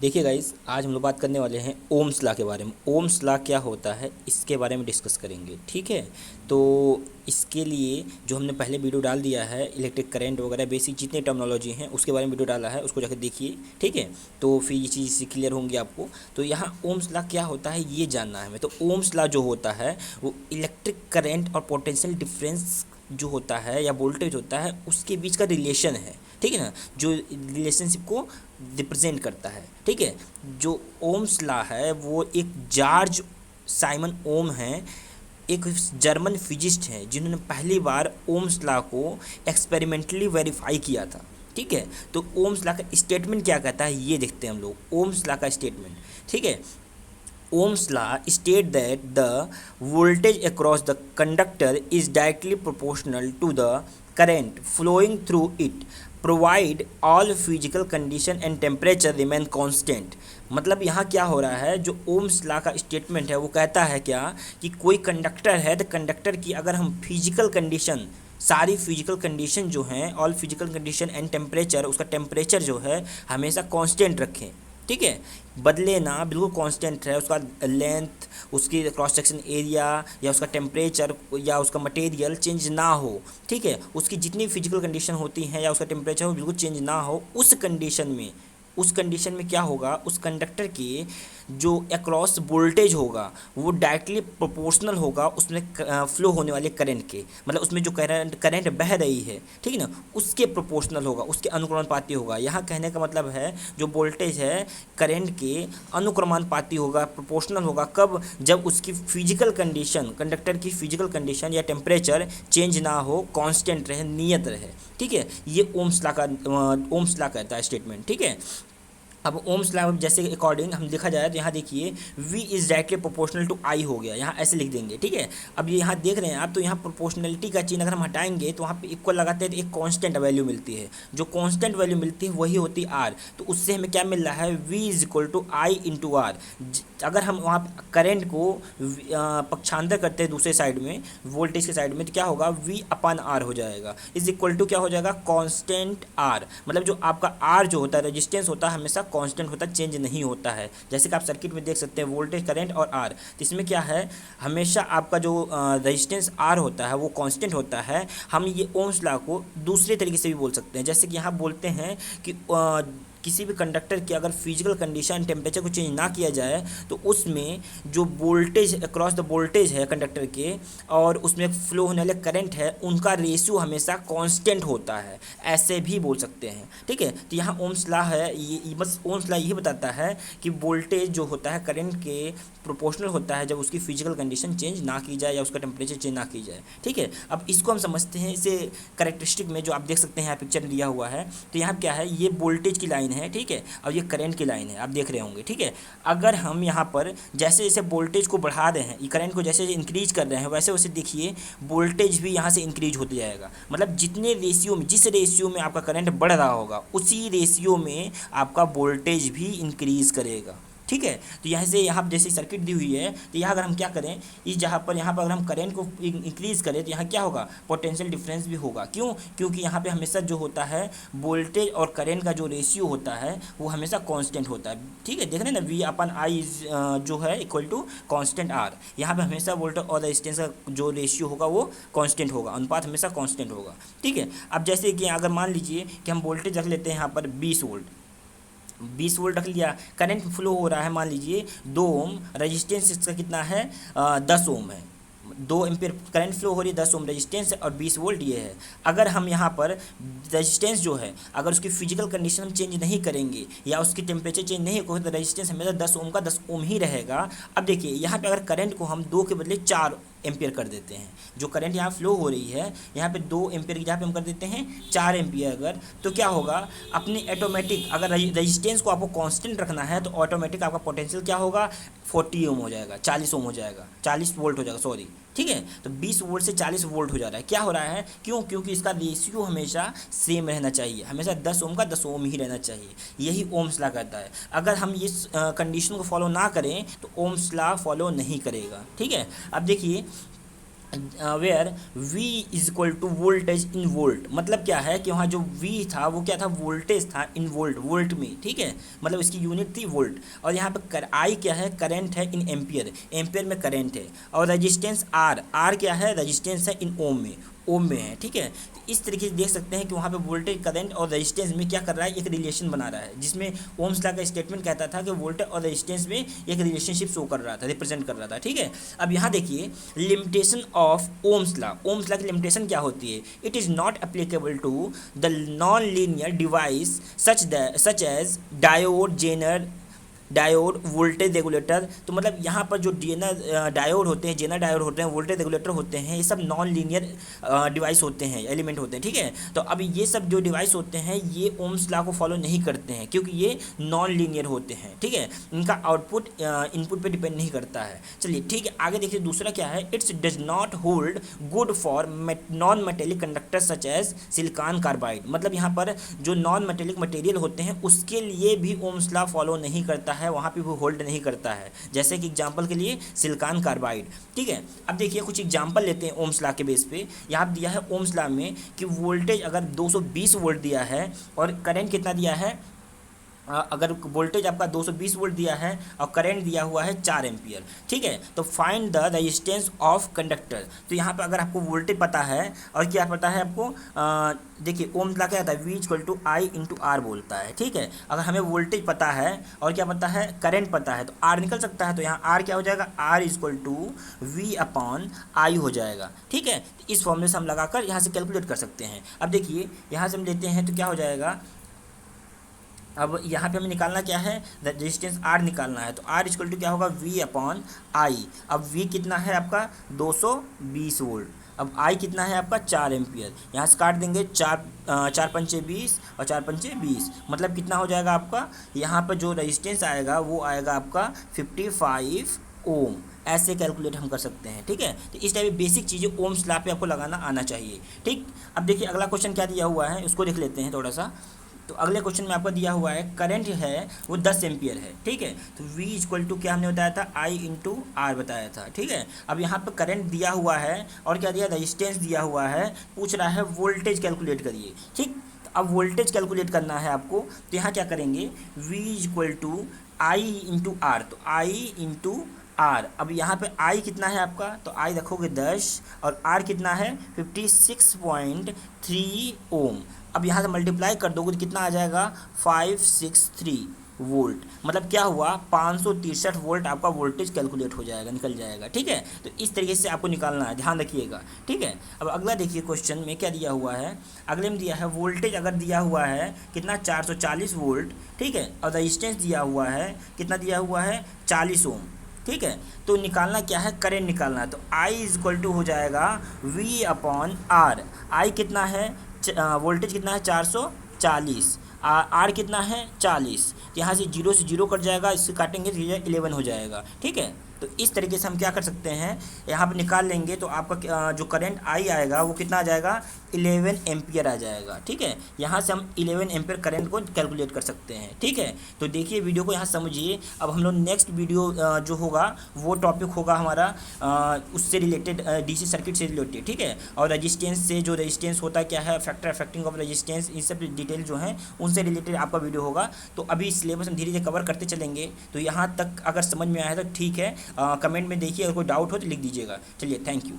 देखिए गाइस, आज हम लोग बात करने वाले हैं ओम्स लॉ के बारे में। ओम्स लॉ क्या होता है इसके बारे में डिस्कस करेंगे, ठीक है। तो इसके लिए जो हमने पहले वीडियो डाल दिया है, इलेक्ट्रिक करंट वगैरह बेसिक जितने टर्मिनोलॉजी हैं उसके बारे में वीडियो डाला है, उसको जाकर देखिए, ठीक है। तो फिर ये चीज़ क्लियर होंगी आपको। तो यहाँ ओम्स लॉ क्या होता है ये जानना है हमें। तो ओम्स लॉ जो होता है वो इलेक्ट्रिक करंट और पोटेंशियल डिफरेंस जो होता है या वोल्टेज होता है उसके बीच का रिलेशन है, ठीक है ना, जो रिलेशनशिप को रिप्रेजेंट करता है, ठीक है। जो ओम्स लॉ है वो एक जॉर्ज साइमन ओम है, एक जर्मन फिजिस्ट हैं जिन्होंने पहली बार ओम्स लॉ को एक्सपेरिमेंटली वेरीफाई किया था, ठीक है। तो ओम्स लॉ का स्टेटमेंट क्या कहता है ये देखते हैं हम लोग। ओम्स लॉ का स्टेटमेंट, ठीक है। Ohm's law state that the voltage across the conductor is directly proportional to the current flowing through it, provide all physical condition and temperature remain constant। मतलब यहाँ क्या हो रहा है, जो ओम्स लॉ का स्टेटमेंट है वो कहता है क्या कि कोई कंडक्टर है तो कंडक्टर की अगर हम फिजिकल कंडीशन, सारी फिजिकल कंडीशन जो हैं, all physical condition and temperature, उसका टेम्परेचर जो है हमेशा कांस्टेंट रखें, ठीक है, बदले ना, बिल्कुल कांस्टेंट है। उसका लेंथ, उसकी क्रॉस सेक्शन एरिया या उसका टेम्परेचर या उसका मटेरियल चेंज ना हो, ठीक है। उसकी जितनी फिजिकल कंडीशन होती हैं या उसका टेम्परेचर हो बिल्कुल चेंज ना हो, उस कंडीशन में क्या होगा, उस कंडक्टर के जो अक्रॉस वोल्टेज होगा वो डायरेक्टली प्रोपोर्शनल होगा उसमें फ्लो होने वाले करंट के, मतलब उसमें जो करंट बह रही है, ठीक है ना, उसके प्रोपोर्शनल होगा, उसके अनुक्रमानुपाती होगा। यहाँ कहने का मतलब है जो वोल्टेज है करंट के अनुक्रमानुपाती होगा, प्रोपोर्शनल होगा। कब? जब उसकी फिजिकल कंडीशन, कंडक्टर की फिजिकल कंडीशन या टेम्परेचर चेंज ना हो, कांस्टेंट रहे, नियत रहे, ठीक है। ये ओम्स लॉ कहता है स्टेटमेंट, ठीक है। अब ओम्स लॉ जैसे अकॉर्डिंग हम देखा जाए तो यहाँ देखिए V is directly proportional to I हो गया, यहाँ ऐसे लिख देंगे, ठीक है। अब ये यहाँ देख रहे हैं आप, तो यहाँ प्रोपोर्शनलिटी का चिन्ह अगर हम हटाएंगे तो वहाँ पे इक्वल लगाते हैं तो एक कांस्टेंट वैल्यू मिलती है। जो कांस्टेंट वैल्यू मिलती है वही होती है R। तो उससे हमें क्या मिल रहा है, V is equal to I into R. अगर हम वहाँ करंट को पक्षांतर करते हैं दूसरे साइड में, वोल्टेज के साइड में, तो क्या होगा, V अपन R हो जाएगा, इज इक्वल टू क्या हो जाएगा, कांस्टेंट R। मतलब जो आपका R जो होता है, रेजिस्टेंस होता है, हमेशा कांस्टेंट होता है, चेंज नहीं होता है। जैसे कि आप सर्किट में देख सकते हैं वोल्टेज, करंट और R, तो इसमें क्या है, हमेशा आपका जो रेजिस्टेंस R होता है वो कांस्टेंट होता है। हम ये ओम्स लॉ को दूसरे तरीके से भी बोल सकते हैं, जैसे कि यहाँ बोलते हैं कि किसी भी कंडक्टर की अगर फिजिकल कंडीशन, टेम्परेचर को चेंज ना किया जाए तो उसमें जो वोल्टेज, अक्रॉस द वोल्टेज है कंडक्टर के और उसमें फ्लो होने वाले करंट है, उनका रेशियो हमेशा कांस्टेंट होता है, ऐसे भी बोल सकते हैं, ठीक है। तो यहाँ ओम्स लॉ है, ये बस ओम्स लॉ यही बताता है कि वोल्टेज जो होता है करंट के प्रोपोर्शनल होता है जब उसकी फिजिकल कंडीशन चेंज ना की जाए या उसका टेम्परेचर चेंज ना की जाए, ठीक है। अब इसको हम समझते हैं, इसे करेक्टरिस्टिक में जो आप देख सकते हैं यहाँ पिक्चर दिया हुआ है, तो यहाँ क्या है, ये वोल्टेज की लाइन है, ठीक है, और ये करंट की लाइन है, आप देख रहे होंगे, ठीक है। अगर हम यहाँ पर जैसे जैसे वोल्टेज को बढ़ा रहे हैं, ये करंट को जैसे इंक्रीज कर रहे हैं, वैसे वैसे देखिए वोल्टेज भी यहाँ से इंक्रीज होते जाएगा। मतलब जितने रेशियो में, जिस रेशियो में आपका करंट बढ़ रहा होगा उसी रेशियो में आपका वोल्टेज भी इंक्रीज करेगा, ठीक है। तो यहाँ से यहाँ जैसे सर्किट दी हुई है, तो यहाँ अगर हम क्या करें, इस जहाँ पर यहाँ पर अगर हम करंट को इंक्रीज़ करें तो यहाँ क्या होगा, पोटेंशियल डिफरेंस भी होगा। क्यों? क्योंकि यहाँ पे हमेशा जो होता है वोल्टेज और करंट का जो रेशियो होता है वो हमेशा कांस्टेंट होता है, ठीक है। देख रहे हैं ना, V अपन I जो है इक्वल टू कांस्टेंट R। यहाँ पे हमेशा वोल्टेज और रेजिस्टेंस का जो रेशियो होगा वो कांस्टेंट होगा, अनुपात हमेशा कांस्टेंट होगा, ठीक है। अब जैसे कि अगर मान लीजिए कि हम वोल्टेज रख लेते हैं यहाँ पर 20 वोल्ट, 20 वोल्ट रख लिया, करंट फ्लो हो रहा है मान लीजिए 2 ओम, रेजिस्टेंस इसका कितना है, 10 ओम है, 2 एम्पीयर करंट फ्लो हो रही है, 10 ओम रेजिस्टेंस और 20 वोल्ट ये है। अगर हम यहाँ पर रेजिस्टेंस जो है, अगर उसकी फिजिकल कंडीशन हम चेंज नहीं करेंगे या उसकी टेम्परेचर चेंज नहीं होगा तो रेजिस्टेंस हमेशा 10 ओम का 10 ओम ही रहेगा। अब देखिए यहाँ पे अगर करंट को हम 2 के बदले 4 एम्पियर कर देते हैं, जो करंट यहाँ फ्लो हो रही है यहाँ पे 2 एम्पियर की जगह पे हम कर देते हैं 4 एम्पियर, अगर तो क्या होगा, अपनी ऑटोमेटिक, अगर रेजिस्टेंस को आपको कांस्टेंट रखना है तो ऑटोमेटिक आपका पोटेंशियल क्या होगा, 40 ओम हो जाएगा, 40 ओम हो जाएगा, 40 वोल्ट हो जाएगा, सॉरी, ठीक है। तो 20 वोल्ट से 40 वोल्ट हो जा रहा है, क्या हो रहा है, क्यों? क्योंकि इसका रेशियो हमेशा सेम रहना चाहिए, हमेशा 10 ओम का 10 ओम ही रहना चाहिए, यही ओम्स लॉ कहता है। अगर हम इस कंडीशन को फॉलो ना करें तो ओम्स लॉ फॉलो नहीं करेगा, ठीक है। अब देखिए where V is equal to voltage in volt. मतलब क्या है कि वहाँ जो V था वो क्या था, वोल्टेज था इन वोल्ट, वोल्ट में, ठीक है, मतलब इसकी यूनिट थी वोल्ट। और यहाँ पे I क्या है, करंट है इन एम्पियर, एम्पियर में करंट है। और रेजिस्टेंस R क्या है, रेजिस्टेंस है इन ओम में, ओम में है, ठीक है। तो इस तरीके से देख सकते हैं कि वहाँ पे वोल्टेज, करंट और रेजिस्टेंस में क्या कर रहा है, एक रिलेशन बना रहा है, जिसमें ओम्स लॉ का स्टेटमेंट कहता था कि वोल्टेज और रेजिस्टेंस में एक रिलेशनशिप शो कर रहा था, रिप्रेजेंट कर रहा था, ठीक है। अब यहाँ देखिए limitation of Ohm's law, Ohm's law की लिमिटेशन क्या होती है, it is not applicable to the non linear device such as diode, Zener diode, voltage regulator. तो मतलब यहाँ पर जो डायोड होते हैं, जेनर डायोड होते हैं, वोल्टेज रेगुलेटर होते हैं, ये सब नॉन लीनियर डिवाइस होते हैं, एलिमेंट होते हैं, ठीक है। तो अब ये सब जो डिवाइस होते हैं ये ओम्स लॉ को फॉलो नहीं करते हैं, क्योंकि ये नॉन लीनियर होते हैं, ठीक है। इनका आउटपुट इनपुट पे डिपेंड नहीं करता है। चलिए ठीक है, आगे देखिए दूसरा क्या है, it's does not hold good for non metallic conductor such as silicon carbide. मतलब यहाँ पर जो नॉन मेटेलिक मटेरियल होते हैं उसके लिए भी ओम्स लॉ फॉलो नहीं करता है, वहाँ पे वो होल्ड नहीं करता है। जैसे कि एग्जांपल के लिए सिलिकॉन कार्बाइड, ठीक है। अब देखिए कुछ एग्जांपल लेते हैं ओम्स लॉ के बेस पे। यहाँ दिया है ओम्स लॉ में कि वोल्टेज अगर 220 वोल्ट दिया है और करंट कितना दिया है, अगर वोल्टेज आपका 220 वोल्ट दिया है और करंट दिया हुआ है 4 एम्पियर, ठीक है। तो find the resistance of conductor. तो यहाँ पे अगर आपको वोल्टेज पता है और क्या पता है आपको, देखिए ओम लॉ क्या आता है, V equal to I into R बोलता है, ठीक है। अगर हमें वोल्टेज पता है और क्या पता है, करंट पता है, तो R निकल सकता है। तो यहाँ R क्या हो जाएगा, R equal to V upon I हो जाएगा, ठीक है। तो इस फॉर्मूले से हम लगाकर यहाँ से कैलकुलेट कर सकते हैं। अब देखिए यहाँ से हम लेते हैं तो क्या हो जाएगा, अब यहाँ पे हमें निकालना क्या है, रेजिस्टेंस R निकालना है। तो R इक्वल टू क्या होगा, V अपॉन I। अब V कितना है आपका 220 वोल्ट, अब I कितना है आपका 4 एम्पियर। यहाँ से काट देंगे, 4 पंचे 20 और 4 पंचे 20, मतलब कितना हो जाएगा आपका, यहाँ पर जो रेजिस्टेंस आएगा वो आएगा आपका 55 ओम। ऐसे कैलकुलेट हम कर सकते हैं, ठीक है। तो इस टाइप की बेसिक चीज़ें ओम्स लॉ पे आपको लगाना आना चाहिए, ठीक। अब देखिए अगला क्वेश्चन क्या दिया हुआ है उसको देख लेते हैं थोड़ा सा। तो अगले क्वेश्चन में आपको दिया हुआ है करंट है वो 10 एम्पियर है, ठीक है। तो V इक्वल टू क्या हमने बताया था, I इंटू आर बताया था, ठीक है। अब यहाँ पर करंट दिया हुआ है और क्या दिया, रेजिस्टेंस दिया हुआ है, पूछ रहा है वोल्टेज कैलकुलेट करिए, ठीक। तो अब वोल्टेज कैलकुलेट करना है आपको, तो यहाँ क्या करेंगे, V equal to I into R. तो I इंटू आर, अब यहाँ पे I कितना है आपका, तो I रखोगे 10 और R कितना है 56.3 ओम। अब यहाँ से मल्टीप्लाई कर दोगे तो कितना आ जाएगा 563 वोल्ट। मतलब क्या हुआ, 563 वोल्ट आपका वोल्टेज कैलकुलेट हो जाएगा, निकल जाएगा, ठीक है। तो इस तरीके से आपको निकालना है, ध्यान रखिएगा, ठीक है। अब अगला देखिए क्वेश्चन में क्या दिया हुआ है, अगले में दिया है वोल्टेज अगर दिया हुआ है कितना 440 वोल्ट, ठीक है। और रजिस्टेंस दिया हुआ है कितना, दिया हुआ है 40 ओम, ठीक है। तो निकालना क्या है, करंट निकालना है। तो I इक्वल टू हो जाएगा V अपॉन आर। I कितना है, वोल्टेज कितना है 440, आर कितना है 40। तो यहाँ से 0 से 0 कट जाएगा, इससे काटेंगे तो ये 11 हो जाएगा, ठीक है। तो इस तरीके से हम क्या कर सकते हैं, यहाँ पर निकाल लेंगे तो आपका जो करंट I आएगा वो कितना आ जाएगा 11 एम्पियर आ जाएगा, ठीक है। यहाँ से हम 11 एम्पियर करंट को कैलकुलेट कर सकते हैं, ठीक है। तो देखिए वीडियो को यहाँ समझिए। अब हम लोग नेक्स्ट वीडियो जो होगा वो टॉपिक होगा हमारा उससे रिलेटेड, DC सर्किट से रिलेटेड, ठीक है। और रजिस्टेंस से, जो रजिस्टेंस होता है क्या है, फैक्टर अफेक्टिंग ऑफ रजिस्टेंस, इन सब डिटेल जो हैं उनसे रिलेटेड आपका वीडियो होगा। तो अभी सिलेबस हम धीरे धीरे कवर करते चलेंगे। तो यहाँ तक अगर समझ में आया तो ठीक है, कमेंट में देखिए, अगर कोई डाउट हो तो लिख दीजिएगा। चलिए, थैंक यू।